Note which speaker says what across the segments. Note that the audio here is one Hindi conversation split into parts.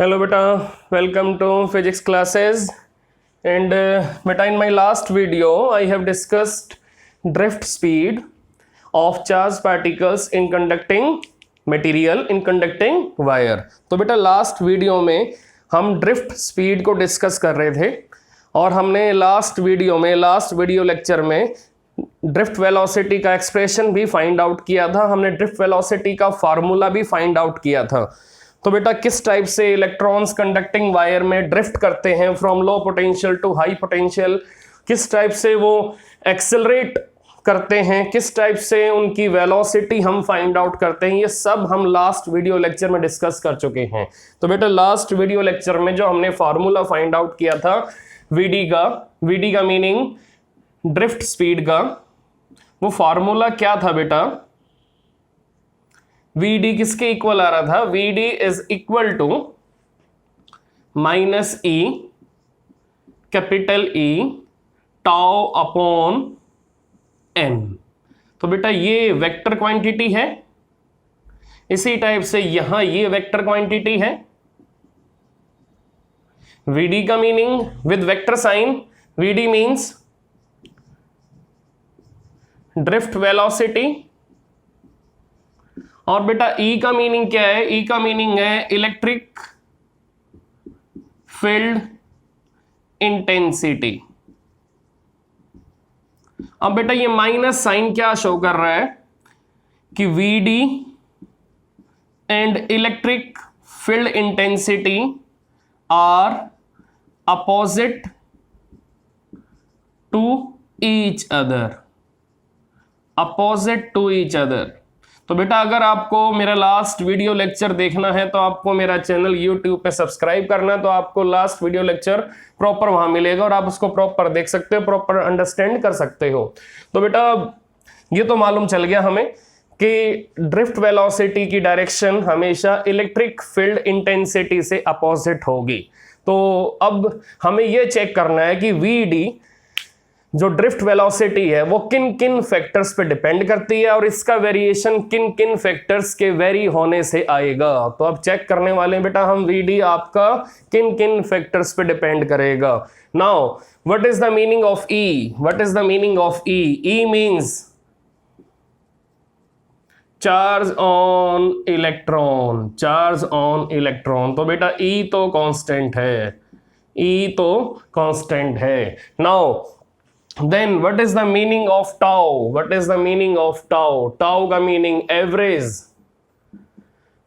Speaker 1: Hello beta, welcome to physics classes. And beta, in my last video I have discussed drift speed of charged particles in conducting material in conducting wire. तो बेटा लास्ट वीडियो में हम ड्रिफ्ट स्पीड को डिस्कस कर रहे थे और हमने लास्ट वीडियो लेक्चर में ड्रिफ्ट वेलोसिटी का एक्सप्रेशन भी फाइंड आउट किया था। हमने ड्रिफ्ट वेलोसिटी का फार्मूला भी फाइंड आउट किया था। तो बेटा किस टाइप से इलेक्ट्रॉन्स कंडक्टिंग वायर में ड्रिफ्ट करते हैं from low potential to high potential, किस टाइप से वो एक्सेलरेट करते हैं, किस टाइप से उनकी वेलोसिटी हम फाइंड आउट करते हैं, ये सब हम लास्ट वीडियो लेक्चर में डिस्कस कर चुके हैं। तो बेटा लास्ट वीडियो लेक्चर में जो हमने फार्मूला फाइंड आउट किया था वीडी का मीनिंग ड्रिफ्ट स्पीड का, वो फार्मूला क्या था बेटा? Vd किसके इक्वल आ रहा था? Vd is equal to minus E capital E tau upon m. तो बेटा ये वेक्टर क्वांटिटी है, इसी टाइप से यहां ये वेक्टर क्वांटिटी है। Vd का meaning with vector sign, Vd means drift velocity. और बेटा ई का मीनिंग क्या है? ई का मीनिंग है इलेक्ट्रिक फील्ड इंटेंसिटी। अब बेटा ये माइनस साइन क्या शो कर रहा है कि Vd and electric field intensity are opposite to each other. तो बेटा अगर आपको मेरा लास्ट वीडियो लेक्चर देखना है तो आपको मेरा चैनल YouTube पे सब्सक्राइब करना है, तो आपको लास्ट वीडियो लेक्चर प्रॉपर वहां मिलेगा और आप उसको प्रॉपर देख सकते हो, प्रॉपर अंडरस्टैंड कर सकते हो। तो बेटा ये तो मालूम चल गया हमें कि ड्रिफ्ट वेलोसिटी की डायरेक्शन हमेशा इलेक्ट्रिक फील्ड इंटेंसिटी से अपोजिट होगी। तो अब हमें यह चेक करना है कि Vd जो ड्रिफ्ट वेलोसिटी है वो किन किन फैक्टर्स पे डिपेंड करती है और इसका वेरिएशन किन किन फैक्टर्स के वेरी होने से आएगा। तो अब चेक करने वाले हैं बेटा हम Vd आपका किन किन फैक्टर्स पे डिपेंड करेगा। Now what is the meaning of E? E means charge on electron. तो बेटा E तो कांस्टेंट है। Now then what is the meaning of tau? Tau का meaning average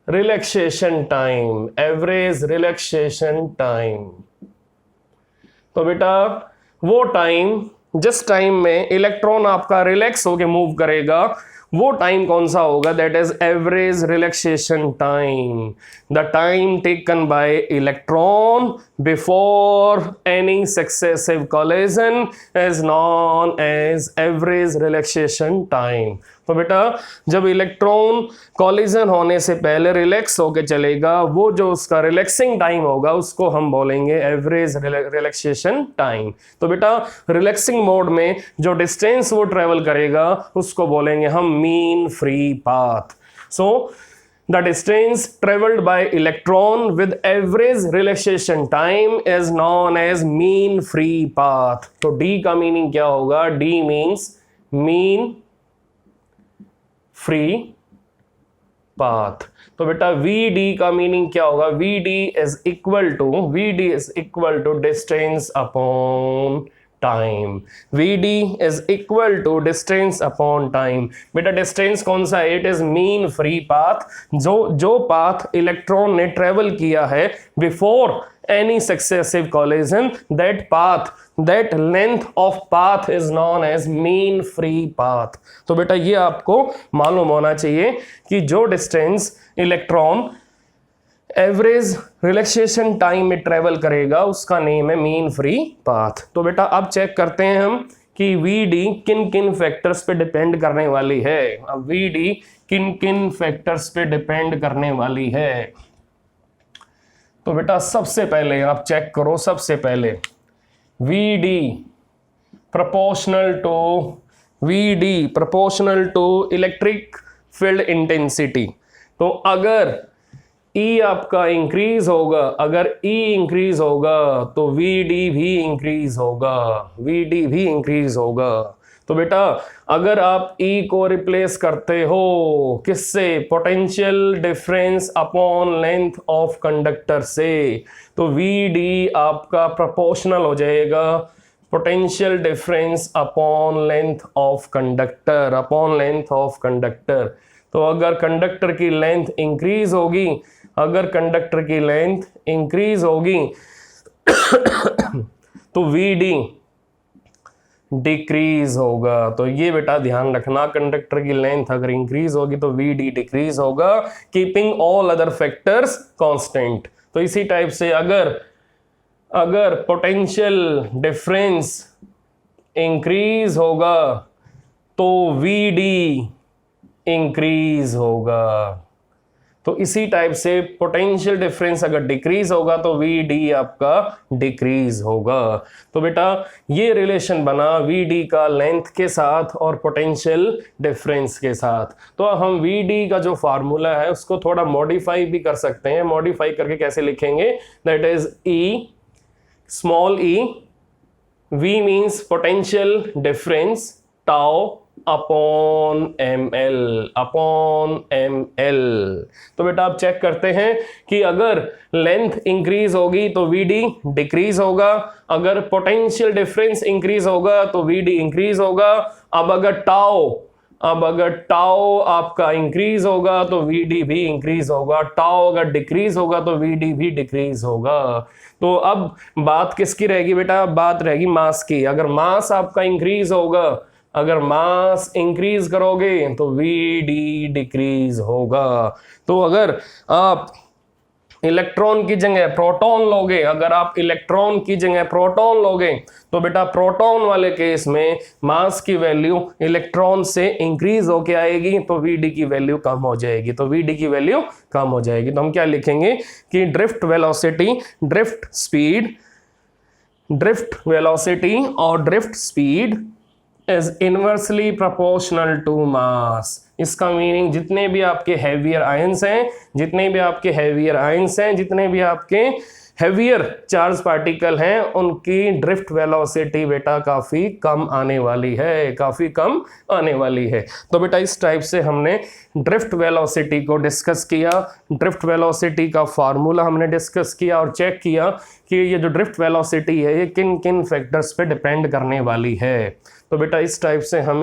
Speaker 1: relaxation time। तो बेटा वो टाइम जिस टाइम में इलेक्ट्रॉन आपका रिलैक्स होके मूव करेगा वो टाइम कौन सा होगा? That is average relaxation time, the time taken by electron before any successive collision is known as average relaxation time. तो बेटा जब इलेक्ट्रॉन कोलिजन होने से पहले रिलैक्स होके चलेगा वो जो उसका रिलैक्सिंग टाइम होगा उसको हम बोलेंगे एवरेज रिलैक्सेशन टाइम। तो बेटा रिलैक्सिंग मोड में जो डिस्टेंस वो ट्रेवल करेगा उसको बोलेंगे हम mean free path. So the distance traveled by electron with average relaxation time is known as mean free path। तो D का मीनिंग क्या होगा? D means mean free path. तो बेटा Vd का मीनिंग क्या होगा? Vd is equal to distance upon time. Vd is equal to distance upon time. बेटा डिस्टेंस कौन सा है? It is mean free path, जो पाथ इलेक्ट्रॉन ने ट्रेवल किया है before any successive collision, that length of path is known as mean free path। तो बेटा ये आपको मालूम होना चाहिए कि जो distance electron average relaxation time में ट्रेवल करेगा उसका नेम है मीन फ्री पाथ। तो बेटा अब चेक करते हैं हम कि Vd किन किन फैक्टर्स पे डिपेंड करने वाली है। अब Vd किन किन फैक्टर्स पे डिपेंड करने वाली है? तो बेटा सबसे पहले आप चेक करो, सबसे पहले Vd proportional to electric field intensity. तो अगर E आपका इंक्रीज होगा, अगर E इंक्रीज होगा तो VD भी इंक्रीज होगा, VD भी इंक्रीज होगा। तो बेटा अगर आप E को रिप्लेस करते हो किससे, potential difference upon length of conductor से, तो VD आपका प्रोपोर्शनल हो जाएगा potential difference upon length of conductor, upon length of conductor. तो अगर कंडक्टर की लेंथ इंक्रीज होगी, अगर कंडक्टर की लेंथ इंक्रीज होगी तो VD डिक्रीज होगा। तो ये बेटा ध्यान रखना, कंडक्टर की लेंथ अगर इंक्रीज होगी तो VD डिक्रीज होगा, keeping all other factors constant. तो इसी टाइप से अगर पोटेंशियल डिफरेंस इंक्रीज होगा तो VD इंक्रीज होगा। तो इसी टाइप से पोटेंशियल डिफरेंस अगर डिक्रीज होगा तो VD आपका डिक्रीज होगा। तो बेटा ये रिलेशन बना VD का लेंथ के साथ और पोटेंशियल डिफरेंस के साथ। तो हम VD का जो फार्मूला है उसको थोड़ा मॉडिफाई भी कर सकते हैं। मॉडिफाई करके कैसे लिखेंगे, that is E small e, V means potential difference, tau upon ml। तो बेटा आप चेक करते हैं कि अगर लेंथ इंक्रीज होगी तो VD डिक्रीज होगा, अगर पोटेंशियल डिफरेंस इंक्रीज होगा तो VD इंक्रीज होगा। अब अगर टाउ आपका इंक्रीज होगा तो VD भी इंक्रीज होगा, टाउ अगर डिक्रीज होगा तो VD भी डिक्रीज होगा। तो अब बात किसकी रहेगी बेटा, बात रहेगी मास की। अगर मास आपका इंक्रीज होगा, अगर मास इंक्रीज करोगे तो VD डिक्रीज होगा। तो अगर आप इलेक्ट्रॉन की जगह प्रोटॉन लोगे, अगर आप इलेक्ट्रॉन की जगह प्रोटॉन लोगे तो बेटा प्रोटॉन वाले केस में मास की वैल्यू इलेक्ट्रॉन से इंक्रीज होके आएगी तो VD की वैल्यू कम हो जाएगी, तो VD की वैल्यू कम हो जाएगी। तो हम क्या लिखेंगे कि ड्रिफ्ट वेलोसिटी, ड्रिफ्ट वेलोसिटी और drift speed is inversely proportional to mass. इसका मीनिंग जितने भी आपके हैवियर आयंस हैं, जितने भी आपके हैवियर चार्ज पार्टिकल हैं, उनकी ड्रिफ्ट वेलोसिटी बेटा काफ़ी कम आने वाली है, तो बेटा इस टाइप से हमने ड्रिफ्ट वेलोसिटी को डिस्कस किया, ड्रिफ्ट वेलोसिटी का फार्मूला हमने डिस्कस किया और चेक किया कि ये जो ड्रिफ्ट वेलोसिटी है ये किन किन फैक्टर्स पे डिपेंड करने वाली है। तो बेटा इस टाइप से हम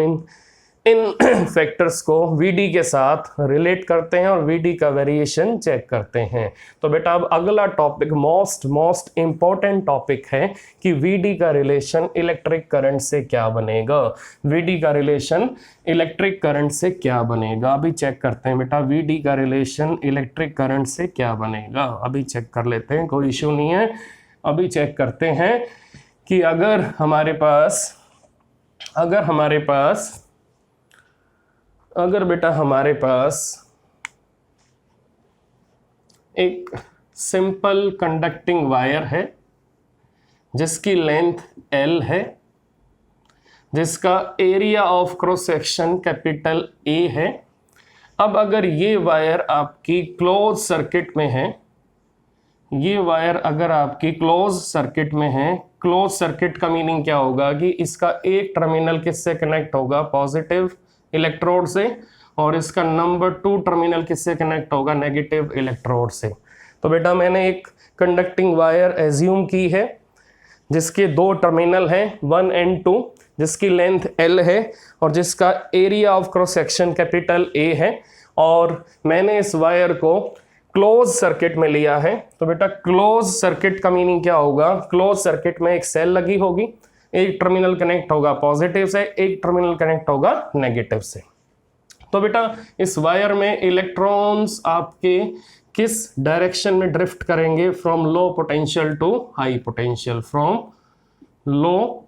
Speaker 1: इन फैक्टर्स को VD के साथ रिलेट करते हैं और VD का वेरिएशन चेक करते हैं। तो बेटा अब अगला टॉपिक मोस्ट इंपॉर्टेंट टॉपिक है कि VD का रिलेशन इलेक्ट्रिक करंट से क्या बनेगा, VD का रिलेशन इलेक्ट्रिक करंट से क्या बनेगा। अभी चेक करते हैं बेटा VD का रिलेशन इलेक्ट्रिक करंट से क्या बनेगा, अभी चेक कर लेते हैं, कोई इशू नहीं है। अभी चेक करते हैं कि अगर हमारे पास एक सिंपल कंडक्टिंग वायर है जिसकी लेंथ L है, जिसका area of cross section capital A है। अब अगर ये वायर आपकी क्लोज सर्किट में है, ये वायर अगर आपकी क्लोज सर्किट में है, क्लोज सर्किट का मीनिंग क्या होगा कि इसका एक टर्मिनल किससे कनेक्ट होगा, पॉजिटिव इलेक्ट्रोड से, और इसका नंबर 2 टर्मिनल किससे कनेक्ट होगा, नेगेटिव इलेक्ट्रोड से। तो बेटा मैंने एक कंडक्टिंग वायर एज्यूम की है जिसके 2 टर्मिनल हैं 1 and 2, जिसकी लेंथ L है और जिसका area of cross section capital A है, और मैंने इस वायर को क्लोज सर्किट में लिया है। तो बेटा क्लोज सर्किट का मीनिंग क्या होगा, क्लोज सर्किट में एक सेल लगी होगी, एक टर्मिनल कनेक्ट होगा पॉजिटिव से, एक टर्मिनल कनेक्ट होगा नेगेटिव से। तो बेटा इस वायर में इलेक्ट्रॉन्स आपके किस डायरेक्शन में ड्रिफ्ट करेंगे, from low potential to high potential, from low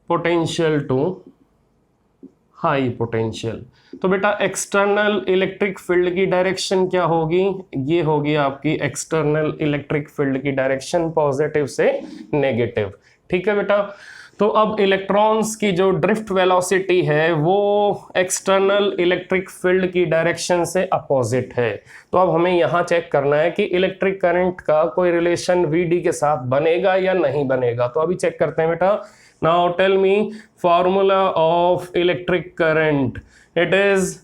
Speaker 1: potential to high potential. तो बेटा एक्सटर्नल इलेक्ट्रिक फील्ड की डायरेक्शन क्या होगी, ये होगी आपकी एक्सटर्नल इलेक्ट्रिक फील्ड की डायरेक्शन पॉजिटिव से नेगेटिव। ठीक है बेटा, तो अब इलेक्ट्रॉन्स की जो ड्रिफ्ट वेलोसिटी है वो एक्सटर्नल इलेक्ट्रिक फील्ड की डायरेक्शन से अपोजिट है। तो अब हमें यहाँ चेक करना है कि इलेक्ट्रिक करंट का कोई रिलेशन वीडी के साथ बनेगा या नहीं बनेगा। तो अभी चेक करते हैं बेटा। Now tell me formula of electric current, it is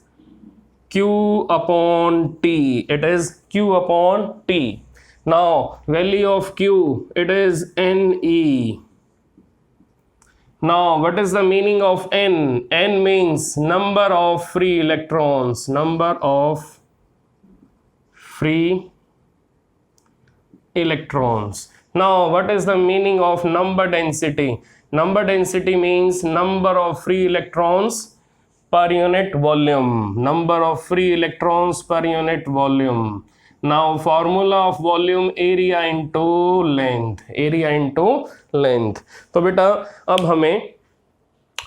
Speaker 1: Q upon T, it is Q upon T. Now value of Q, it is NE. Now what is the meaning of N? N means number of free electrons, number of free electrons. Now what is the meaning of number density? Number density means number of free electrons per unit volume, number of free electrons per unit volume. Now formula of volume area into length, area into length. तो बेटा अब हमें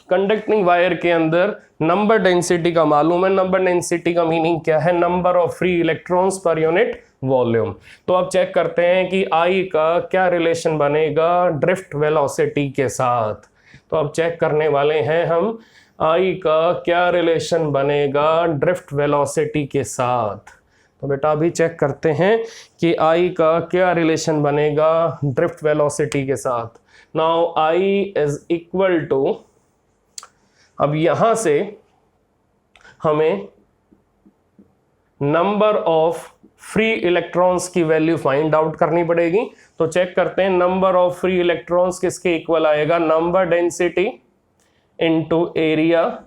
Speaker 1: कंडक्टिंग वायर के अंदर नंबर डेंसिटी का मालूम है। नंबर डेंसिटी का मीनिंग क्या है? Number of free electrons per unit volume. तो अब चेक करते हैं कि आई का क्या रिलेशन बनेगा ड्रिफ्ट वेलोसिटी के साथ। तो अब चेक करने वाले हैं हम आई का क्या रिलेशन बनेगा ड्रिफ्ट वेलोसिटी के साथ। तो बेटा अभी चेक करते हैं कि आई का क्या रिलेशन बनेगा ड्रिफ्ट वेलोसिटी के साथ। Now I is equal to, अब यहां से हमें नंबर ऑफ फ्री इलेक्ट्रॉन्स की वैल्यू फाइंड आउट करनी पड़ेगी। तो चेक करते हैं नंबर ऑफ फ्री इलेक्ट्रॉन्स किसके इक्वल आएगा? Number density into area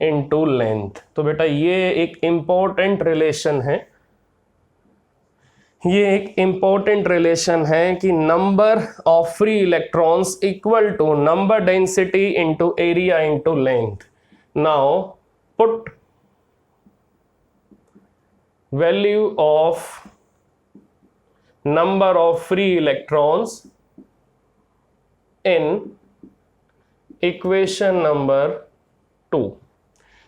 Speaker 1: into length. तो बेटा ये एक इंपॉर्टेंट रिलेशन है, ये एक इंपॉर्टेंट रिलेशन है कि number of free electrons equal to number density into area into length. Now put value of number of free electrons in equation number 2।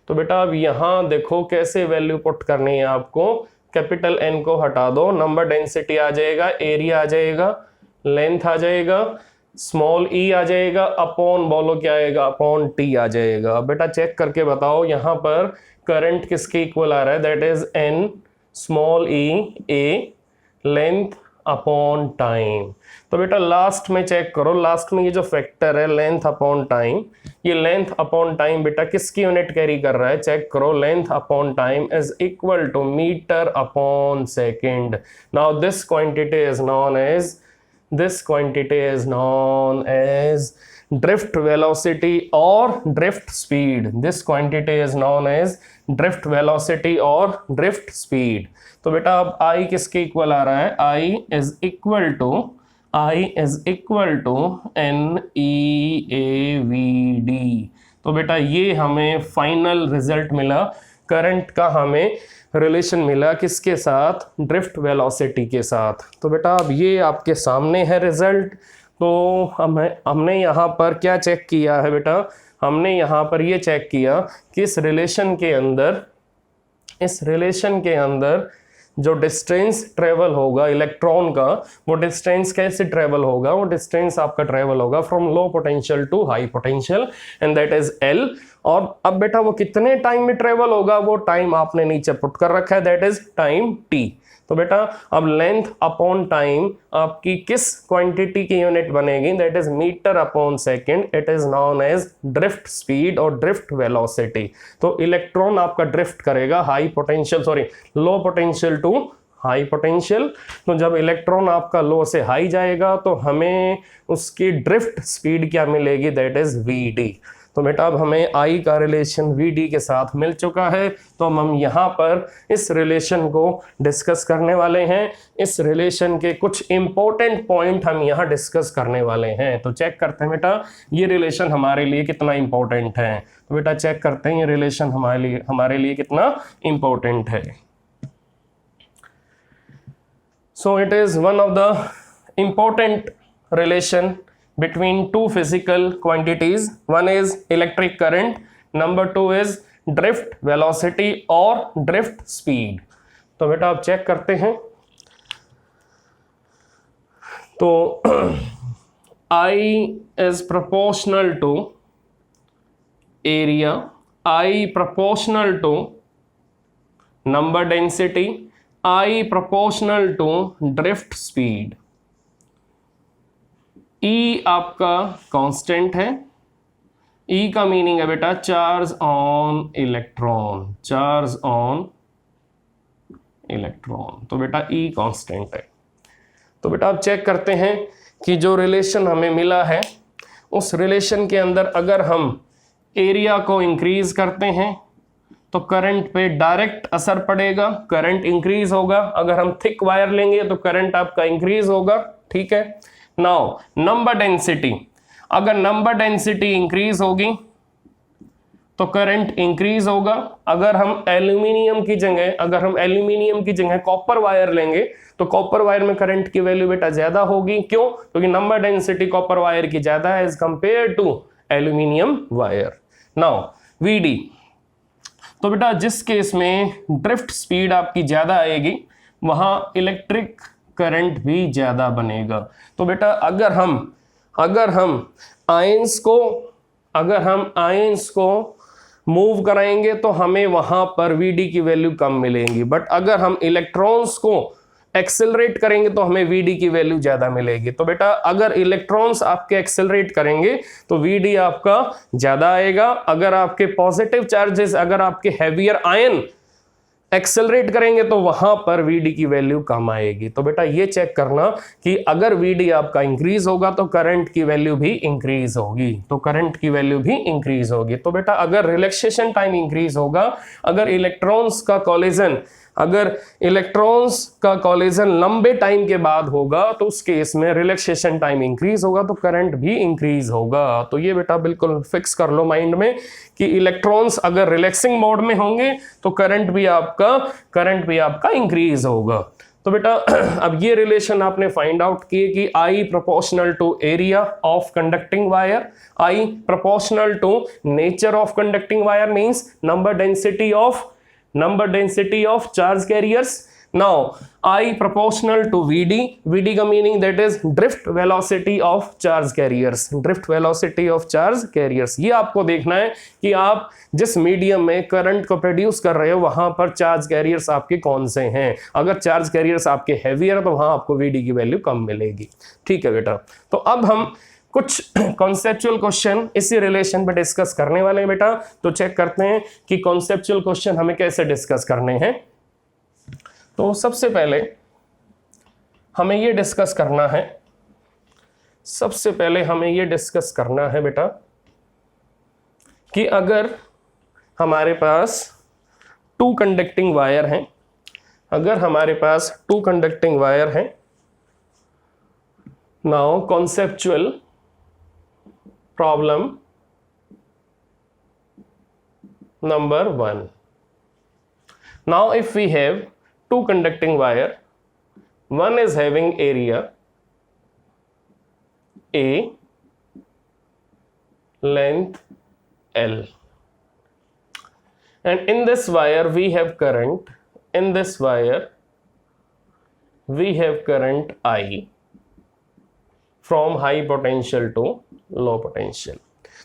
Speaker 1: तो बेटा अब यहां देखो कैसे वैल्यू पुट करनी है आपको। कैपिटल N को हटा दो, नंबर डेंसिटी आ जाएगा, एरिया आ जाएगा, लेंथ आ जाएगा, स्मॉल e आ जाएगा, अपॉन बोलो क्या आएगा? अपॉन t आ जाएगा। बेटा चेक करके बताओ यहां पर करंट किसके इक्वल आ रहा है? That is n small e a length upon time. तो बेटा लास्ट में चेक करो, लास्ट में ये जो फैक्टर है लेंथ अपॉन टाइम, ये लेंथ अपॉन टाइम बेटा किसकी यूनिट कैरी कर रहा है? चेक करो, length upon time is equal to metre upon second. Now this quantity is known as, this quantity is known as drift velocity or drift speed. This quantity is known as drift velocity or drift speed. तो बेटा अब I किसके इक्वल आ रहा है? I is equal to NEAVD। तो बेटा ये हमें फाइनल रिजल्ट मिला, करंट का हमें रिलेशन मिला किसके साथ? ड्रिफ्ट वेलोसिटी के साथ। तो बेटा अब ये आपके सामने है रिजल्ट। तो हमने यहाँ पर क्या चेक किया है बेटा? हमने यहाँ पर ये चेक किया कि इस रिलेशन के अंदर जो डिस्टेंस ट्रेवल होगा इलेक्ट्रॉन का, वो डिस्टेंस कैसे ट्रेवल होगा? वो डिस्टेंस आपका ट्रेवल होगा from low potential to high potential and that is L। और अब बेटा वो कितने टाइम में ट्रेवल होगा? वो टाइम आपने नीचे पुट कर रखा है, दैट इज टाइम T। तो बेटा अब लेंथ अपॉन टाइम आपकी किस क्वांटिटी की यूनिट बनेगी? That is metre upon second. It is known as drift speed और ड्रिफ्ट वेलोसिटी। तो इलेक्ट्रॉन आपका ड्रिफ्ट करेगा low potential to high potential. तो जब इलेक्ट्रॉन आपका लो से हाई जाएगा तो हमें उसकी ड्रिफ्ट स्पीड क्या मिलेगी? That is VD। तो बेटा अब हमें I का रिलेशन VD के साथ मिल चुका है। तो हम यहाँ पर इस रिलेशन को डिस्कस करने वाले हैं। इस रिलेशन के कुछ इंपॉर्टेंट पॉइंट हम यहाँ डिस्कस करने वाले हैं। तो चेक करते हैं बेटा ये रिलेशन हमारे लिए कितना इंपॉर्टेंट है। तो बेटा चेक करते हैं ये रिलेशन हमारे लिए कितना इंपॉर्टेंट है। So it is one of the important relation between two physical quantities. One is electric current, number 2 is drift velocity or drift speed. तो बेटा आप चेक करते हैं। तो I is proportional to area, I proportional to number density, I proportional to drift speed. E आपका कांस्टेंट है, E का मीनिंग है बेटा charge on electron, charge on electron, तो बेटा E कांस्टेंट है। तो बेटा आप चेक करते हैं कि जो रिलेशन हमें मिला है उस रिलेशन के अंदर अगर हम एरिया को इंक्रीज करते हैं तो करंट पे डायरेक्ट असर पड़ेगा, करंट इंक्रीज होगा। अगर हम थिक वायर लेंगे तो करंट आपका इंक्रीज होगा, ठीक है। नाउ नंबर डेंसिटी, अगर नंबर डेंसिटी इंक्रीज होगी तो करंट इंक्रीज होगा। अगर हम एल्यूमिनियम की जगह कॉपर वायर लेंगे तो कॉपर वायर में करंट की वैल्यू बेटा ज्यादा होगी। क्यों? क्योंकि नंबर डेंसिटी कॉपर वायर की ज्यादा है as compare to aluminium wire. Now VD, तो बेटा जिस केस में ड्रिफ्ट स्पीड आपकी ज्यादा आएगी वहां इलेक्ट्रिक करंट भी ज्यादा बनेगा। तो बेटा अगर हम आयंस को मूव कराएंगे तो हमें वहां पर VD की वैल्यू कम मिलेगी, बट अगर हम इलेक्ट्रॉन्स को एक्सेलरेट करेंगे तो हमें VD की वैल्यू ज्यादा मिलेगी। तो बेटा अगर इलेक्ट्रॉन्स आपके एक्सेलरेट करेंगे तो VD आपका ज्यादा आएगा। अगर आपके पॉजिटिव चार्जेस, अगर आपके हैवियर आयन एक्सेलरेट करेंगे तो वहां पर VD की वैल्यू कम आएगी। तो बेटा ये चेक करना कि अगर VD आपका इंक्रीज होगा तो करंट की वैल्यू भी इंक्रीज होगी, तो बेटा अगर रिलैक्सेशन टाइम इंक्रीज होगा, अगर इलेक्ट्रॉन्स का कॉलिजन लंबे टाइम के बाद होगा तो उस केस में रिलैक्सेशन टाइम इंक्रीज होगा तो करंट भी इंक्रीज होगा। तो ये बेटा बिल्कुल फिक्स कर लो माइंड में कि इलेक्ट्रॉन्स अगर रिलैक्सिंग मोड में होंगे तो करंट भी आपका इंक्रीज होगा। तो बेटा अब ये रिलेशन आपने फाइंड आउट किए कि I proportional to area of conducting wire, I proportional to nature of conducting wire means number density of charge carriers. Now I proportional to VD का meaning that is drift velocity of charge carriers, ये आपको देखना है कि आप जिस मीडियम में करंट को प्रोड्यूस कर रहे हो वहां पर चार्ज कैरियर्स आपके कौन से हैं। अगर चार्ज कैरियर्स आपके हैवी है तो वहां आपको VD की वैल्यू कम मिलेगी, ठीक है बेटा। तो अब हम कुछ कॉन्सेप्चुअल क्वेश्चन इसी रिलेशन पे डिस्कस करने वाले हैं बेटा। तो चेक करते हैं कि कॉन्सेप्चुअल क्वेश्चन हमें कैसे डिस्कस करने हैं। तो सबसे पहले हमें ये डिस्कस करना है बेटा कि अगर हमारे पास टू कंडक्टिंग वायर हैं, now conceptual problem number 1. Now if we have two conducting wire, one is having area A, length L, and in this wire we have current, I from high potential to low potential.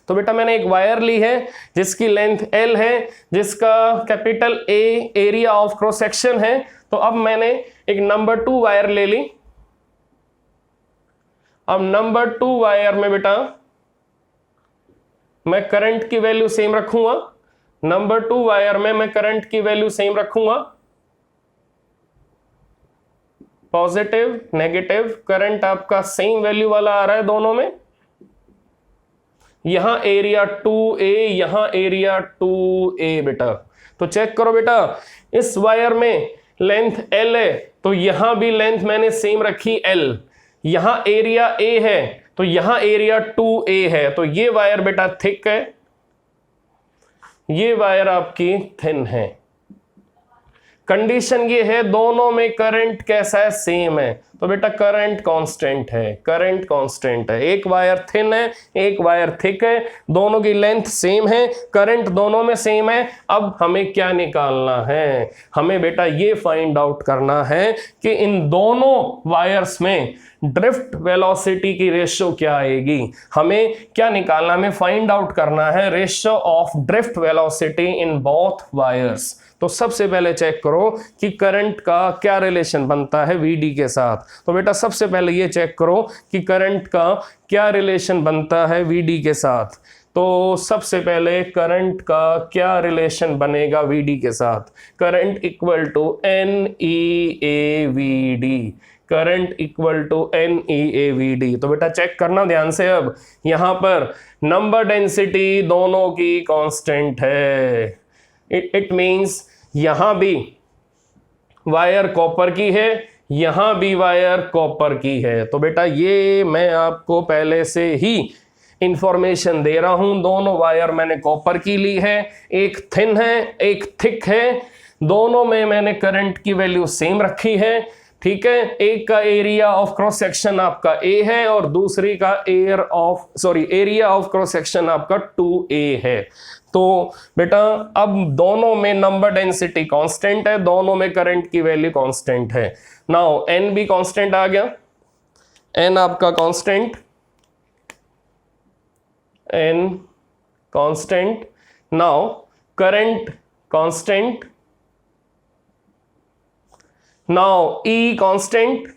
Speaker 1: तो बेटा मैंने एक वायर ली है जिसकी लेंथ L है, जिसका capital A area of cross section है। तो अब मैंने एक नंबर 2 वायर ले ली। अब नंबर 2 वायर में बेटा मैं करंट की वैल्यू सेम रखूंगा, पॉजिटिव नेगेटिव करंट आपका सेम वैल्यू वाला आ रहा है दोनों में। यहां एरिया 2A, यहां एरिया 2A बेटा। तो चेक करो बेटा, इस वायर में लेंथ L है तो यहां भी लेंथ मैंने सेम रखी L। यहां एरिया A है तो यहां एरिया 2A है। तो ये वायर बेटा थिक है, ये वायर आपकी थिन है। कंडीशन ये है दोनों में करंट कैसा है, सेम है। तो बेटा करंट कांस्टेंट है। एक वायर थिन है, एक वायर थिक है, दोनों की लेंथ सेम है, करंट दोनों में सेम है। अब हमें क्या निकालना है, हमें बेटा ये फाइंड आउट करना है कि इन दोनों वायर्स में ड्रिफ्ट वेलोसिटी की रेशियो क्या आएगी, हमें क्या निकालना, हमें फाइंड आउट करना है ratio of drift velocity in both wires. तो सबसे पहले चेक करो कि करंट का क्या रिलेशन बनता है वीडी के साथ। तो बेटा सबसे पहले ये चेक करो कि करंट का क्या रिलेशन बनता है वीडी के साथ। तो सबसे पहले करंट का क्या रिलेशन बनेगा वीडी के साथ, current equal to NEAVD, current equal to NEAVD। तो बेटा चेक करना ध्यान से, अब यहां पर नंबर डेंसिटी दोनों की कांस्टेंट है। इट मींस यहां भी वायर कॉपर की है, यहां भी वायर कॉपर की है। तो बेटा ये मैं आपको पहले से ही इंफॉर्मेशन दे रहा हूं, दोनों वायर मैंने कॉपर की ली है, एक थिन है एक थिक है, दोनों में मैंने करंट की वैल्यू सेम रखी है, ठीक है। एक का एरिया ऑफ क्रॉस सेक्शन आपका A है और दूसरी का एरिया ऑफ क्रॉस सेक्शन आपका 2A है। तो बेटा अब दोनों में नंबर डेंसिटी कांस्टेंट है, दोनों में करंट की वैल्यू कांस्टेंट है। नाउ N भी कांस्टेंट आ गया, N आपका constant, N constant, now current constant, now E constant.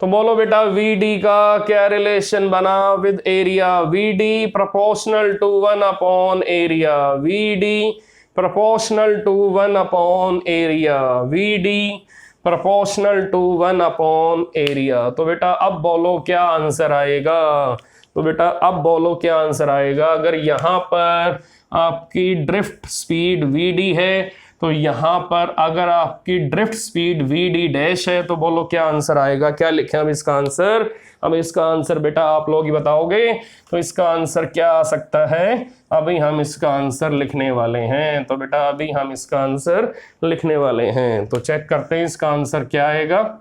Speaker 1: तो बोलो बेटा VD का क्या रिलेशन बना with area, VD proportional to 1 upon area, VD proportional to 1 upon area, VD proportional to 1 upon area. तो बेटा अब बोलो क्या आंसर आएगा, तो बेटा अब बोलो क्या आंसर आएगा। अगर यहां पर आपकी ड्रिफ्ट स्पीड VD है तो यहां पर अगर आपकी ड्रिफ्ट स्पीड VD डैश है तो बोलो क्या आंसर आएगा, क्या लिखें अब इसका आंसर। अब इसका आंसर बेटा आप लोग ही बताओगे, तो इसका आंसर क्या आ सकता है, अभी हम इसका आंसर लिखने वाले हैं। तो बेटा अभी हम इसका आंसर लिखने वाले हैं, तो चेक करते हैं इसका आंसर क्या आएगा।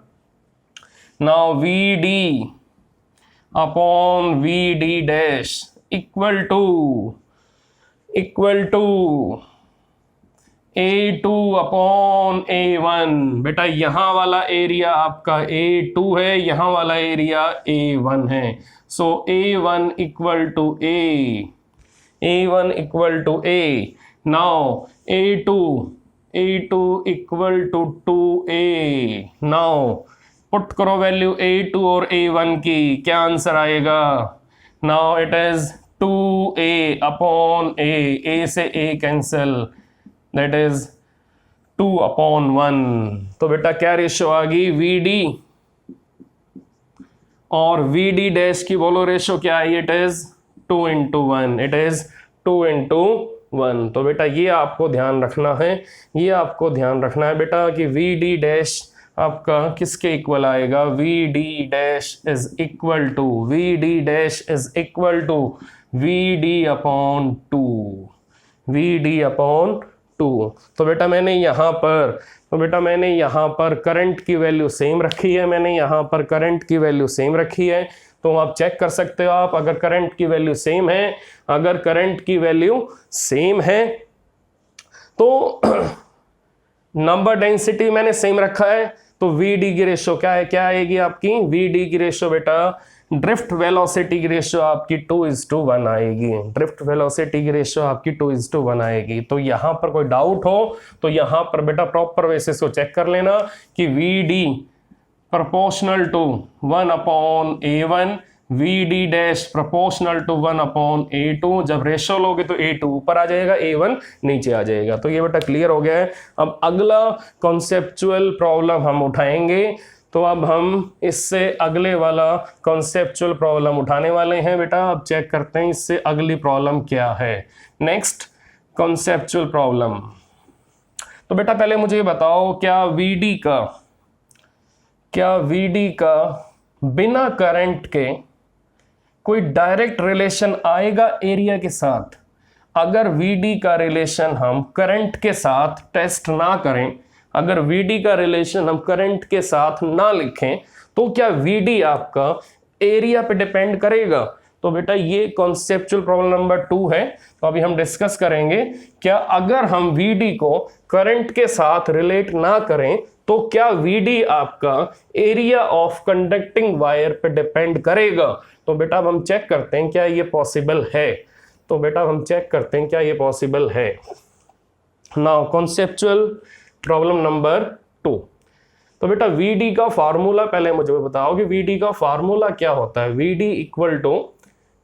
Speaker 1: Now VD upon VD dash equal to A2 upon A1। बेटा यहां वाला एरिया आपका A2 है, यहां वाला एरिया A1 है, so A1 equal to A1 equal to A। Now A2 equal to 2A। Now put करो वैल्यू A2 और A1 की, क्या आंसर आएगा। Now it is 2A upon A से A cancel, that is 2 upon 1। तो बेटा क्या रेशियो आ गई, VD और VD डैश की बोलो रेशियो क्या आई, it is 2 into 1, it is 2 into 1। तो बेटा ये आपको ध्यान रखना है, ये आपको ध्यान रखना है बेटा कि VD डैश आपका किसके इक्वल आएगा, VD dash is equal to VD upon 2। तो बेटा मैंने यहाँ पर करंट की वैल्यू सेम रखी है, तो आप चेक कर सकते हो आप, अगर करंट की वैल्यू सेम है तो नंबर डेंसिटी मैंने सेम रखा है, तो VD की रेशियो क्या आएगी आपकी, VD की रेशियो बेटा ड्रिफ्ट वेलोसिटी की रेशियो आपकी 2:1 आएगी, तो यहां पर कोई डाउट हो तो यहां पर बेटा प्रॉपर बेसिस को चेक कर लेना कि VD proportional to 1 upon A1, VD dash proportional to 1 upon A2। जब रेशियो लोगे तो A2 ऊपर आ जाएगा, A1 नीचे आ जाएगा। तो ये बेटा क्लियर हो गया है। अब अगला कॉन्सेप्चुअल प्रॉब्लम हम उठाएंगे, तो अब हम इससे अगले वाला कॉन्सेप्चुअल प्रॉब्लम उठाने वाले हैं बेटा। अब चेक करते हैं इससे अगली प्रॉब्लम क्या है। Next conceptual problem. तो बेटा पहले मुझे बताओ क्या VD का बिना करंट के कोई डायरेक्ट रिलेशन आएगा एरिया के साथ। अगर VD का रिलेशन हम करंट के साथ टेस्ट ना करें, अगर VD का रिलेशन हम करंट के साथ ना लिखें, तो क्या VD आपका एरिया पे डिपेंड करेगा। तो बेटा ये कॉन्सेप्चुअल प्रॉब्लम नंबर 2 है। तो अभी हम डिस्कस करेंगे क्या अगर हम VD को करंट के साथ रिलेट ना करें तो क्या VD आपका एरिया ऑफ कंडक्टिंग वायर पे डिपेंड करेगा? तो बेटा अब हम चेक करते हैं क्या ये पॉसिबल है। तो बेटा हम चेक करते हैं क्या ये पॉसिबल है। Now conceptual problem number 2। तो बेटा VD का फार्मूला पहले मुझे बताओ कि VD का फार्मूला क्या होता है। VD equal to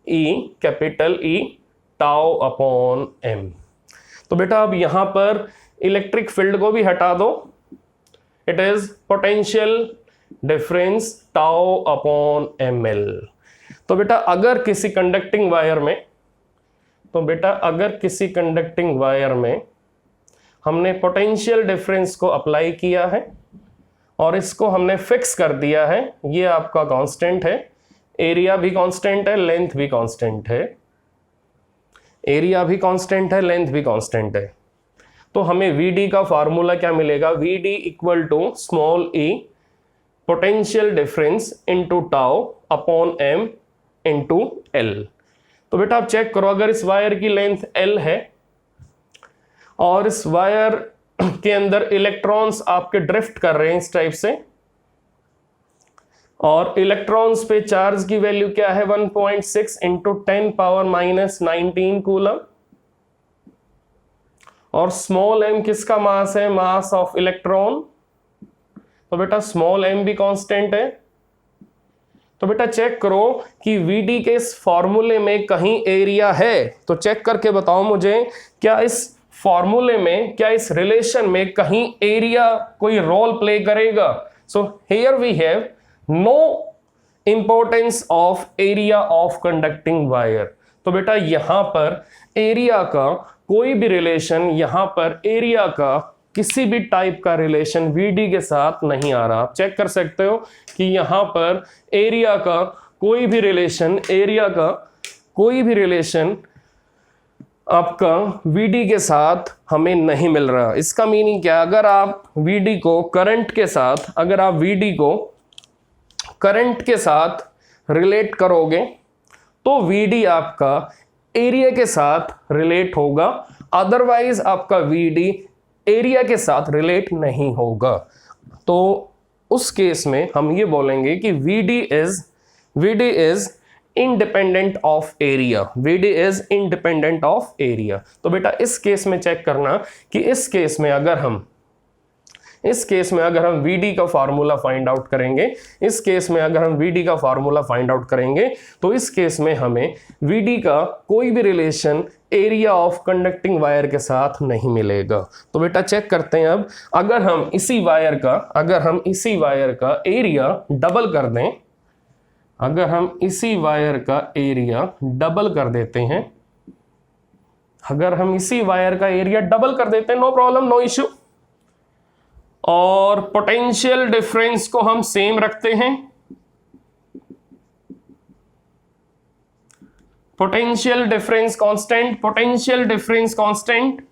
Speaker 1: E capital E tau upon M। तो बेटा अब यहां पर इलेक्ट्रिक फील्ड को भी हटा दो, it is potential difference tau upon ML। तो बेटा अगर किसी कंडक्टिंग वायर में, तो बेटा अगर किसी कंडक्टिंग वायर में हमने पोटेंशियल डिफरेंस को अप्लाई किया है और इसको हमने फिक्स कर दिया है, ये आपका कांस्टेंट है, एरिया भी कांस्टेंट है, लेंथ भी कांस्टेंट है, एरिया भी कांस्टेंट है, लेंथ भी कांस्टेंट है। तो हमें VD का फार्मूला क्या मिलेगा? VD equal to small e potential difference into tau upon M into L। तो बेटा आप चेक करो, अगर इस वायर की लेंथ L है और इस वायर के अंदर इलेक्ट्रॉन्स आपके ड्रिफ्ट कर रहे हैं इस टाइप से, और इलेक्ट्रॉन्स पे चार्ज की वैल्यू क्या है? 1.6 इंटू 10 पावर माइनस 19 कूलम, और स्मॉल m किसका मास है? Mass of electron. तो बेटा स्मॉल m भी कांस्टेंट है। तो बेटा चेक करो कि VD के इस फॉर्मूले में कहीं एरिया है, तो चेक करके बताओ मुझे, क्या इस फॉर्मूले में, क्या इस रिलेशन में कहीं एरिया कोई रोल प्ले करेगा? So here we have no importance of area of conducting wire. तो बेटा यहां पर एरिया का कोई भी रिलेशन, यहां पर एरिया का किसी भी टाइप का रिलेशन VD के साथ नहीं आ रहा। आप चेक कर सकते हो कि यहां पर एरिया का कोई भी रिलेशन, एरिया का कोई भी रिलेशन आपका VD के साथ हमें नहीं मिल रहा। इसका मीनिंग क्या? अगर आप VD को करंट के साथ, अगर आप VD को करंट के साथ रिलेट करोगे तो VD आपका एरिया के साथ रिलेट होगा, अदरवाइज आपका VD एरिया के साथ रिलेट नहीं होगा। तो उस केस में हम ये बोलेंगे कि VD is independent of area, VD is independent of area. तो बेटा इस केस में चेक करना कि इस केस में अगर हम VD का फार्मूला फाइंड आउट करेंगे, इस केस में अगर हम VD का फार्मूला फाइंड आउट करेंगे, तो इस केस में हमें VD का कोई भी relation area of conducting wire के साथ नहीं मिलेगा। तो बेटा चेक करते हैं अब, अगर हम इसी वायर का एरिया डबल कर दें, अगर हम इसी वायर का एरिया डबल कर देते हैं, अगर हम इसी वायर का एरिया डबल कर देते हैं, नो प्रॉब्लम, नो इश्यू, और पोटेंशियल डिफरेंस को हम सेम रखते हैं, potential difference constant, potential difference constant,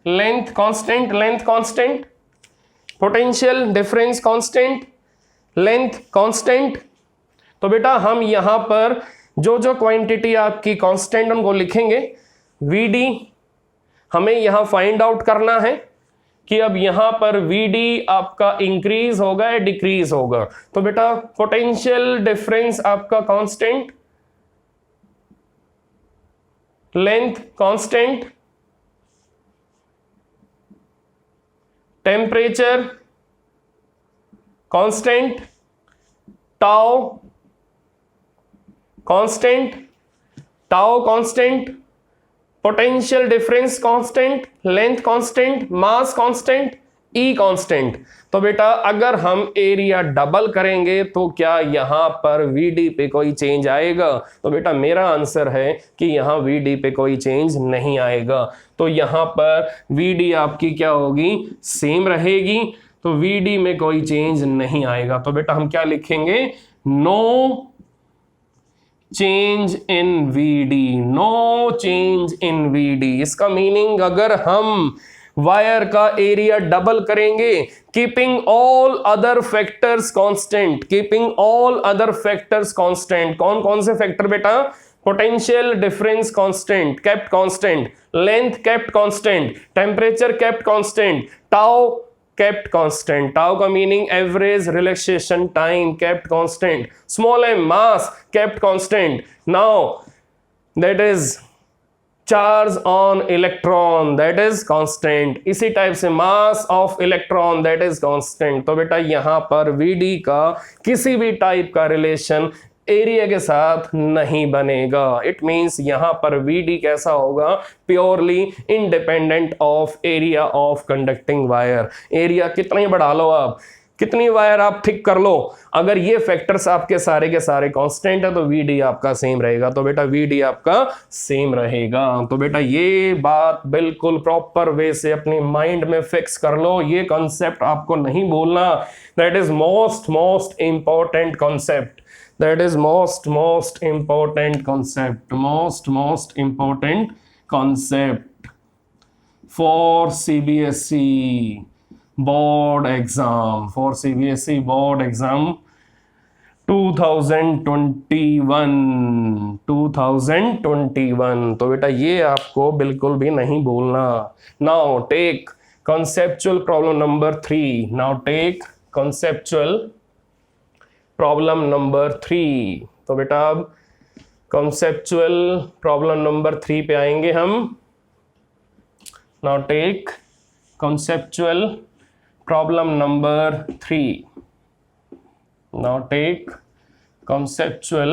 Speaker 1: length constant, length constant, potential difference constant, length constant. तो बेटा हम यहां पर जो जो क्वांटिटी आपकी कांस्टेंट उनको लिखेंगे। VD हमें यहां फाइंड आउट करना है कि अब यहां पर VD आपका इंक्रीज होगा या डिक्रीज होगा। तो बेटा पोटेंशियल डिफरेंस आपका constant, length constant, temperature constant, tau constant, tau constant, potential difference constant, length constant, mass constant, E constant. तो बेटा अगर हम एरिया डबल करेंगे तो क्या यहां पर VD पे कोई चेंज आएगा? तो बेटा मेरा आंसर है कि यहां VD पे कोई चेंज नहीं आएगा। तो यहां पर VD आपकी क्या होगी? सेम रहेगी। तो VD में कोई चेंज नहीं आएगा। तो बेटा हम क्या लिखेंगे? No change in VD, no change in VD। इसका मीनिंग अगर हम वायर का एरिया डबल करेंगे, keeping all other factors constant, keeping all other factors constant. कौन कौन से फैक्टर बेटा? Potential difference constant kept constant, length kept constant, temperature kept constant, tau kept constant. Tau का meaning average relaxation time kept constant. Small m mass kept constant. Now that is charge on electron that is constant. इसी टाइप से mass of electron that is constant. तो बेटा यहाँ पर Vd का किसी भी टाइप का रिलेशन एरिया के साथ नहीं बनेगा. इट मींस यहां पर Vd कैसा होगा, purely independent of area of conducting wire. Area कितना ही बढ़ा लो आप, कितनी वायर आप थिक कर लो, अगर ये फैक्टर्स आपके सारे के सारे कांस्टेंट है तो Vd आपका सेम रहेगा. तो बेटा Vd आपका सेम रहेगा. तो बेटा ये बात बिल्कुल प्रॉपर वे से अपने माइंड में फिक्स कर लो. ये कॉन्सेप्ट आपको नहीं भूलना. That is most important concept. That is most important concept. Most important concept for CBSE board exam. For CBSE board exam 2021. तो बेटा ये आपको बिल्कुल भी नहीं भूलना. Now take conceptual problem number 3. Now take conceptual problem number 3. तो बेटा अब कॉन्सेप्चुअल प्रॉब्लम नंबर 3 पे आएंगे हम. Now take conceptual problem number 3. Now take conceptual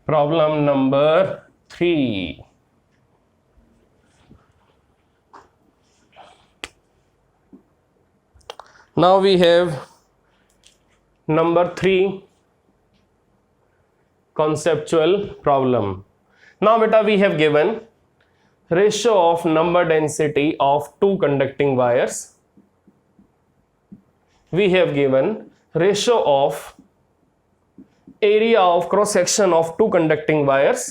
Speaker 1: problem number 3. Now we have number 3 conceptual problem. Now beta we have given ratio of number density of two conducting wires. We have given ratio of area of cross section of two conducting wires.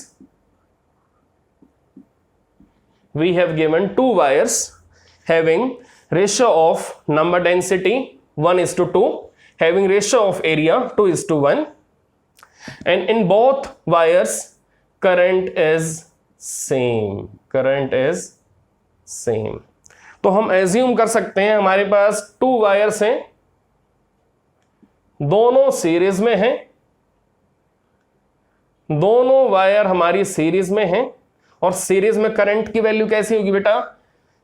Speaker 1: We have given two wires having ratio of number density 1:2, having ratio of area 2:1, and in both wires current is same. तो हम एज्यूम कर सकते हैं हमारे पास 2 वायर्स हैं, दोनों सीरीज में हैं, दोनों वायर हमारी सीरीज में हैं. और सीरीज में करंट की वैल्यू कैसी होगी बेटा,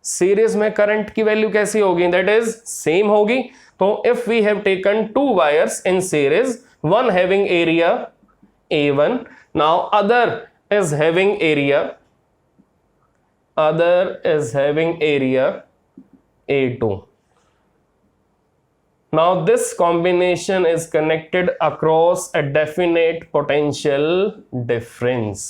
Speaker 1: सीरीज में करंट की वैल्यू कैसी होगी, दैट इज सेम होगी. तो if we have taken 2 wires in series, one having area A1, now other is having area A2. Now this combination is connected across a definite potential difference.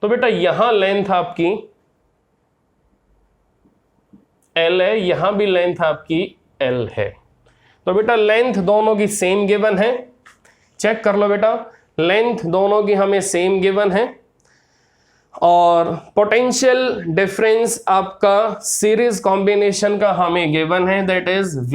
Speaker 1: तो बेटा यहां लेंथ आपकी L है, यहां भी लेंथ आपकी L है. तो बेटा लेंथ दोनों की सेम गिवन है. चेक कर लो बेटा, लेंथ दोनों की हमें सेम गिवन है और पोटेंशियल डिफरेंस आपका सीरीज कॉम्बिनेशन का हमें गिवन है, दैट इज V.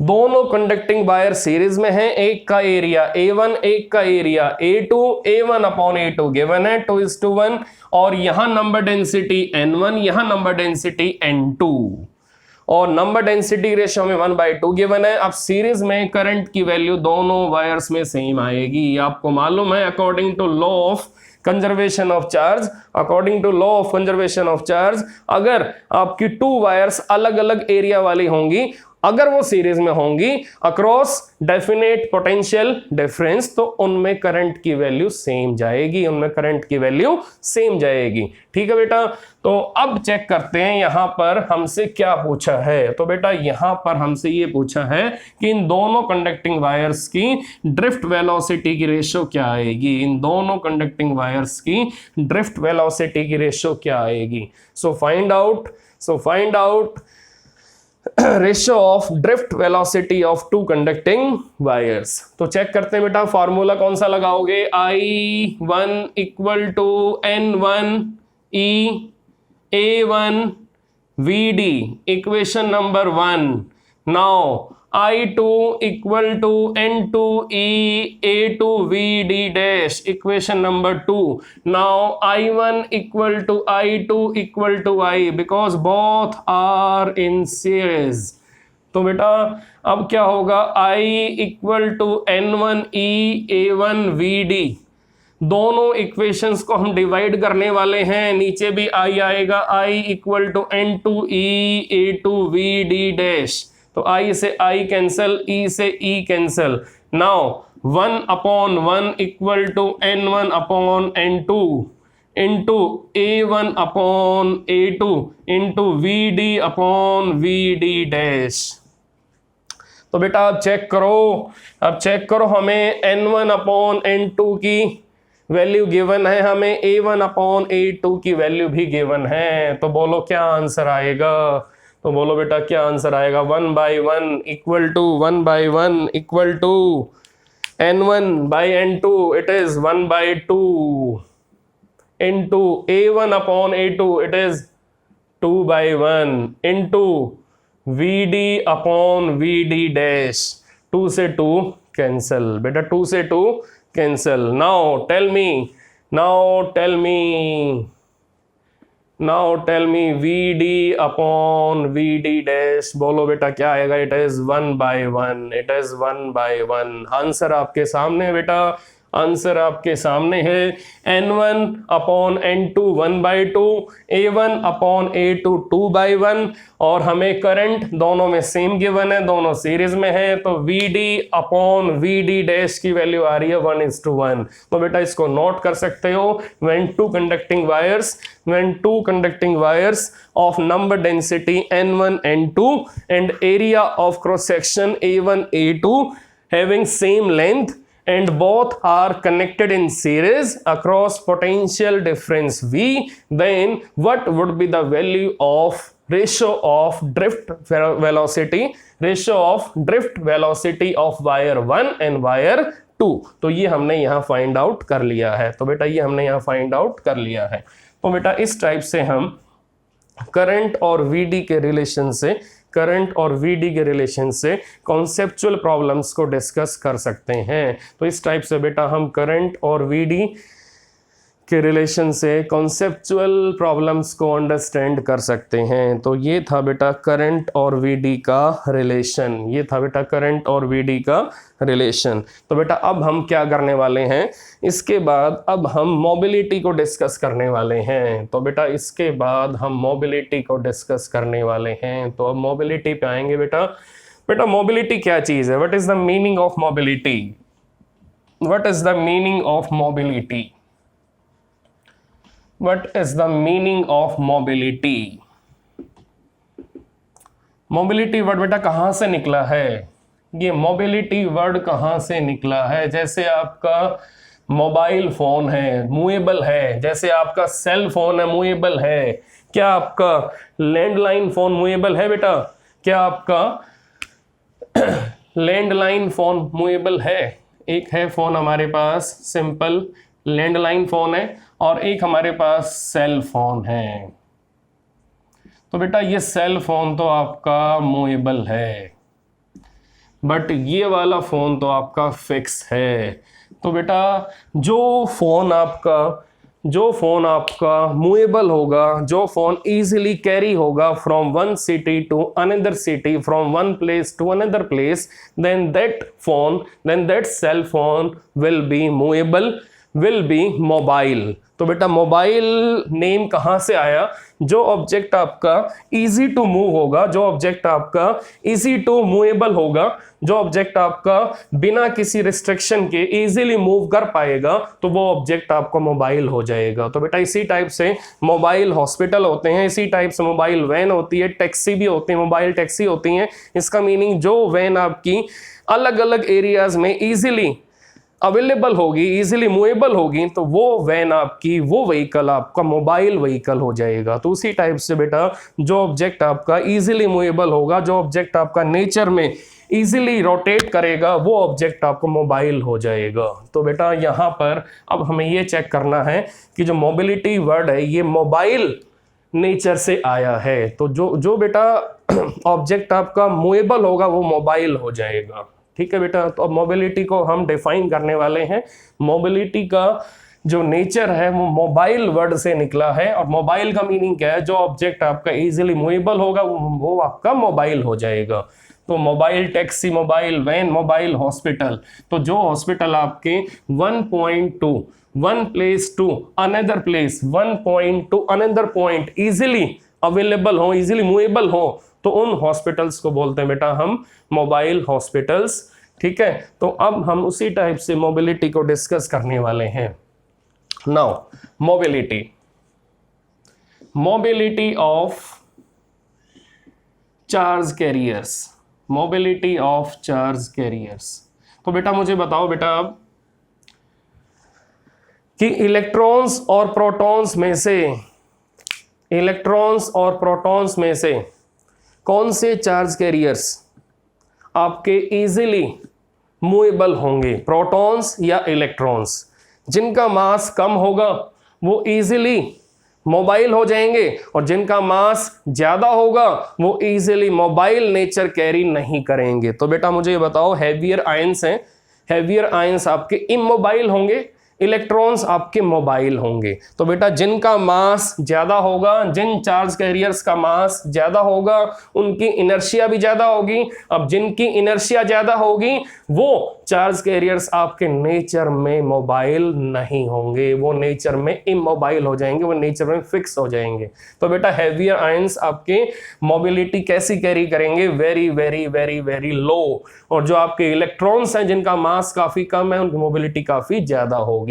Speaker 1: दोनों कंडक्टिंग वायर सीरीज में हैं. एक का एरिया A1, एक का area A2. A1 upon A2 given है 2:1, और यहां नंबर डेंसिटी N1, यहां नंबर डेंसिटी N2, और नंबर डेंसिटी रेशियो में 1/2 गिवन है. अब सीरीज में करंट की वैल्यू दोनों वायर्स में सेम आएगी. आपको मालूम है according to law of conservation of charge, अगर आपकी 2 वायर्स अलग अलग एरिया वाली होंगी, अगर वो सीरीज में होंगी अक्रॉस डेफिनेट पोटेंशियल डिफरेंस, तो उनमें करंट की वैल्यू सेम जाएगी. ठीक है बेटा. तो अब चेक करते हैं यहां पर हमसे क्या पूछा है. तो बेटा यहां पर हमसे ये पूछा है कि इन दोनों कंडक्टिंग वायर्स की ड्रिफ्ट वेलोसिटी की रेशियो क्या आएगी. So find out ratio of drift velocity of 2 conducting wires. तो चेक करते हैं बेटा, फॉर्मूला कौन सा लगाओगे, I1 = N1 E A1 VD, equation number 1. Now I2 equal to N2E A2VD dash, equation number 2. Now I1 equal to I2 equal to I, because both are in series. तो बेटा अब क्या होगा, I equal to N1E A1VD, दोनों इक्वेशंस को हम डिवाइड करने वाले हैं, नीचे भी I आएगा, I equal to N2E A2VD dash, तो I से I कैंसल, E से E cancel. Now 1/1 equal to N1/N2 into A1/A2 into VD/VD dash. तो बेटा आप चेक करो, हमें N1/N2 की वैल्यू गिवन है, हमें A1/A2 की वैल्यू भी गिवन है. तो बोलो क्या आंसर आएगा, तो बोलो बेटा क्या आंसर आएगा. 1/1 equal to 1/1 equal to N1/N2, it is 1/2 into A1/A2, it is 2/1 into VD/VD dash. 2 से 2 कैंसल बेटा, 2 से 2 cancel. Now tell me VD/VD dash, बोलो बेटा क्या आएगा. It is 1/1. आंसर आपके सामने है बेटा, आंसर आपके सामने है. N1/N2 1/2, A1/A2 2/1, और हमें करंट दोनों में सेम गिवन है, दोनों सीरीज में है. तो VD/VD डैश की वैल्यू आ रही है 1:1. तो बेटा इसको नोट कर सकते हो. when two conducting wires of number density N1 N2 and area of cross section A1 A2 having same length and both are connected in series across potential difference V, then what would be the value of ratio of drift velocity of wire 1 and wire 2? तो ये हमने यहाँ फाइंड आउट कर लिया है. तो बेटा ये हमने यहाँ फाइंड आउट कर लिया है. तो बेटा इस टाइप से हम करंट और VD के रिलेशन से कॉन्सेप्चुअल प्रॉब्लम्स को डिस्कस कर सकते हैं. तो इस टाइप से बेटा हम करंट और VD के रिलेशन से कॉन्सेप्चुअल प्रॉब्लम्स को अंडरस्टैंड कर सकते हैं. तो ये था बेटा करंट और VD का रिलेशन. तो बेटा अब हम क्या करने वाले हैं, इसके बाद अब हम मोबिलिटी को डिस्कस करने वाले हैं. तो बेटा इसके बाद हम मोबिलिटी को डिस्कस करने वाले हैं. तो अब मोबिलिटी पे आएंगे बेटा मोबिलिटी क्या चीज़ है, what is the meaning of mobility. What is the meaning of mobility? Mobility word बेटा कहाँ से निकला है, ये मोबिलिटी वर्ड कहाँ से निकला है. जैसे आपका मोबाइल फोन है, मूवेबल है. जैसे आपका सेल फोन है, मूवेबल है. क्या आपका लैंडलाइन फोन मूवेबल है बेटा? क्या आपका लैंडलाइन फोन मूवेबल है? एक है फोन हमारे पास सिंपल लैंडलाइन फोन है, और एक हमारे पास सेल फोन है. तो बेटा ये सेल फोन तो आपका मूवेबल है, बट ये वाला फोन तो आपका फिक्स है. तो बेटा जो फोन आपका मूवेबल होगा, जो फोन इजीली कैरी होगा from one city to another city, from one place to another place, then that cell phone will be movable, will be mobile. तो बेटा मोबाइल नेम कहाँ से आया? जो ऑब्जेक्ट आपका इजी टू मूव होगा, जो ऑब्जेक्ट आपका इजी टू मूवेबल होगा, जो ऑब्जेक्ट आपका बिना किसी रिस्ट्रिक्शन के इजीली मूव कर पाएगा, तो वो ऑब्जेक्ट आपका मोबाइल हो जाएगा. तो बेटा इसी टाइप से मोबाइल हॉस्पिटल होते हैं, इसी टाइप से मोबाइल वैन होती है, टैक्सी भी होती है, मोबाइल टैक्सी होती हैं. इसका मीनिंग जो वैन आपकी अलग अलग एरियाज में इजीली अवेलेबल होगी, इजीली मूवेबल होगी, तो वो वैन आपकी, वो व्हीकल आपका मोबाइल व्हीकल हो जाएगा. तो उसी टाइप से बेटा जो ऑब्जेक्ट आपका इजीली मूवेबल होगा, जो ऑब्जेक्ट आपका नेचर में इजीली रोटेट करेगा, वो ऑब्जेक्ट आपको मोबाइल हो जाएगा. तो बेटा यहाँ पर अब हमें ये चेक करना है कि जो मोबिलिटी वर्ड है, ये मोबाइल नेचर से आया है। तो जो जो बेटा ऑब्जेक्ट आपका मूवेबल होगा वो मोबाइल हो जाएगा। ठीक है बेटा, तो अब मोबिलिटी को हम डिफाइन करने वाले हैं। मोबिलिटी का जो नेचर है वो मोबाइल वर्ड से निकला है, और मोबाइल का मीनिंग क्या है, जो ऑब्जेक्ट आपका इजीली मूवेबल होगा वो आपका मोबाइल हो जाएगा। तो mobile taxi, mobile van, mobile hospital. तो जो हॉस्पिटल आपके 1 point to one place to another place, 1 point to another point easily available हो, इजीली मूवेबल हो, तो उन हॉस्पिटल्स को बोलते हैं बेटा हम मोबाइल हॉस्पिटल्स। ठीक है, तो अब हम उसी टाइप से मोबिलिटी को डिस्कस करने वाले हैं। Now mobility of charge carriers, mobility of charge carriers. तो बेटा मुझे बताओ बेटा अब कि इलेक्ट्रॉन्स और प्रोटॉन्स में से कौन से चार्ज कैरियर्स आपके इजीली मूवेबल होंगे, प्रोटॉन्स या इलेक्ट्रॉन्स? जिनका मास कम होगा वो इजीली मोबाइल हो जाएंगे, और जिनका मास ज्यादा होगा वो इजीली मोबाइल नेचर कैरी नहीं करेंगे। तो बेटा मुझे ये बताओ, हैवियर आयंस हैं, हैवियर आयंस आपके इमोबाइल होंगे, इलेक्ट्रॉन्स आपके मोबाइल होंगे। तो बेटा जिनका मास ज्यादा होगा, जिन चार्ज कैरियर्स का मास ज्यादा होगा उनकी इनर्शिया भी ज्यादा होगी। अब जिनकी इनर्शिया ज्यादा होगी वो चार्ज कैरियर्स आपके नेचर में मोबाइल नहीं होंगे, वो नेचर में इमोबाइल हो जाएंगे, वो नेचर में फिक्स हो जाएंगे। तो बेटा हैवियर आयंस आपके मोबिलिटी कैसी कैरी करेंगे? Very very very very low. और जो आपके इलेक्ट्रॉन्स हैं जिनका मास काफी कम है उनकी मोबिलिटी काफी ज्यादा होगी।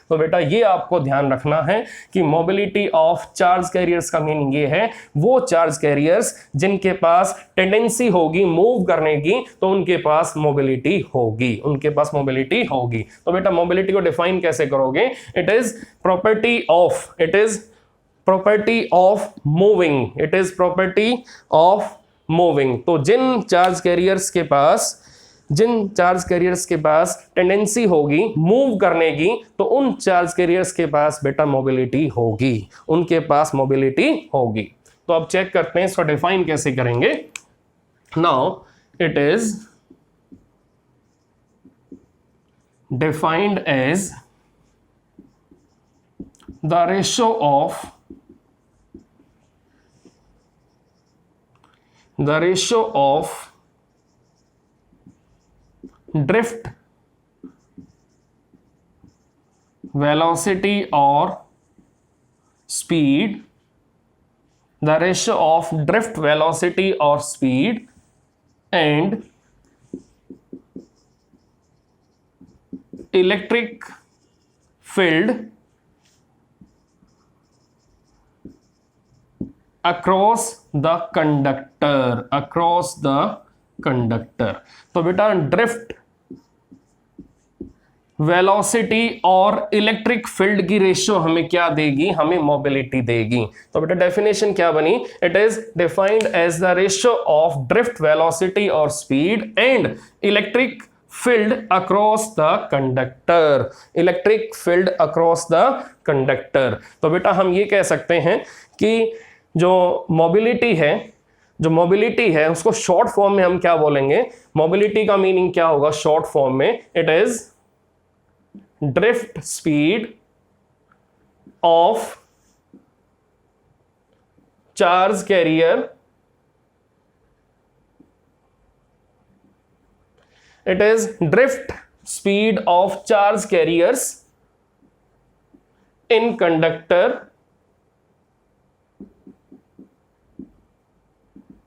Speaker 1: तो बेटा ये आपको ध्यान रखना है कि मोबिलिटी ऑफ चार्ज कैरियर्स का मीनिंग ये है, वो चार्ज कैरियर्स जिनके पास टेंडेंसी होगी मूव करने की, तो उनके पास मोबिलिटी होगी, उनके पास मोबिलिटी होगी। तो बेटा मोबिलिटी को डिफाइन कैसे करोगे? It is property of moving, it is property of moving. तो जिन चार्ज कैरियर्स के पास टेंडेंसी होगी मूव करने की, तो उन चार्ज कैरियर्स के पास बेटा मोबिलिटी होगी, उनके पास मोबिलिटी होगी। तो अब चेक करते हैं इसको डिफाइन कैसे करेंगे। Now it is defined as the ratio of drift velocity or speed, the ratio of drift velocity or speed and electric field across the conductor। तो बेटा ड्रिफ्ट वेलोसिटी और इलेक्ट्रिक फील्ड की रेशियो हमें क्या देगी? हमें मोबिलिटी देगी। तो बेटा डेफिनेशन क्या बनी? It is defined as the ratio of drift velocity और speed and electric field across the conductor, electric field across the conductor. तो बेटा हम ये कह सकते हैं कि जो मोबिलिटी है उसको शॉर्ट फॉर्म में हम क्या बोलेंगे? मोबिलिटी का मीनिंग क्या होगा शॉर्ट फॉर्म में? It is drift speed of charge carrier, it is drift speed of charge carriers in conductor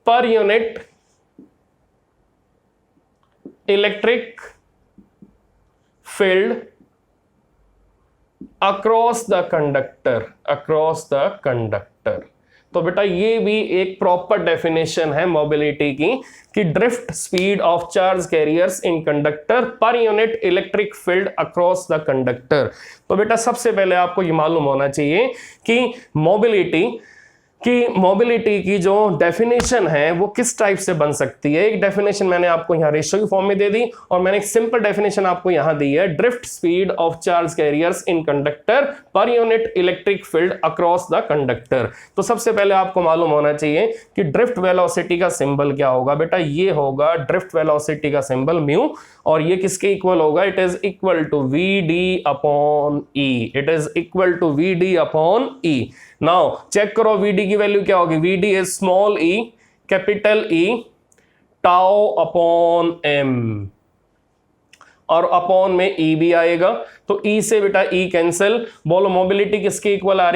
Speaker 1: per unit electric field across the conductor। तो बेटा ये भी एक प्रॉपर डेफिनेशन है मोबिलिटी की कि drift speed of charge carriers in conductor per unit electric field across the conductor. तो बेटा सबसे पहले आपको ये मालूम होना चाहिए कि मोबिलिटी कि मोबिलिटी की जो डेफिनेशन है वो किस टाइप से बन सकती है। एक डेफिनेशन मैंने आपको यहाँ रेशियो की फॉर्म में दे दी और मैंने एक सिंपल डेफिनेशन आपको यहाँ दी है, drift speed of charge carriers in conductor per unit electric field across the conductor. तो सबसे पहले आपको मालूम होना चाहिए कि ड्रिफ्ट वेलोसिटी का सिंबल क्या होगा। बेटा ये होगा ड्रिफ्ट वेलोसिटी का सिंबल म्यू, और ये किसके इक्वल होगा, it is equal to V D upon E, it is equal to V D upon E. Now check करो वीडी की वैल्यू क्या होगी, VD is small E capital E tau upon M, और अपॉन में ई भी आएगा, तो ई से बेटा ई कैंसिल। बोलो मोबिलिटी किसके इक्वल आ रही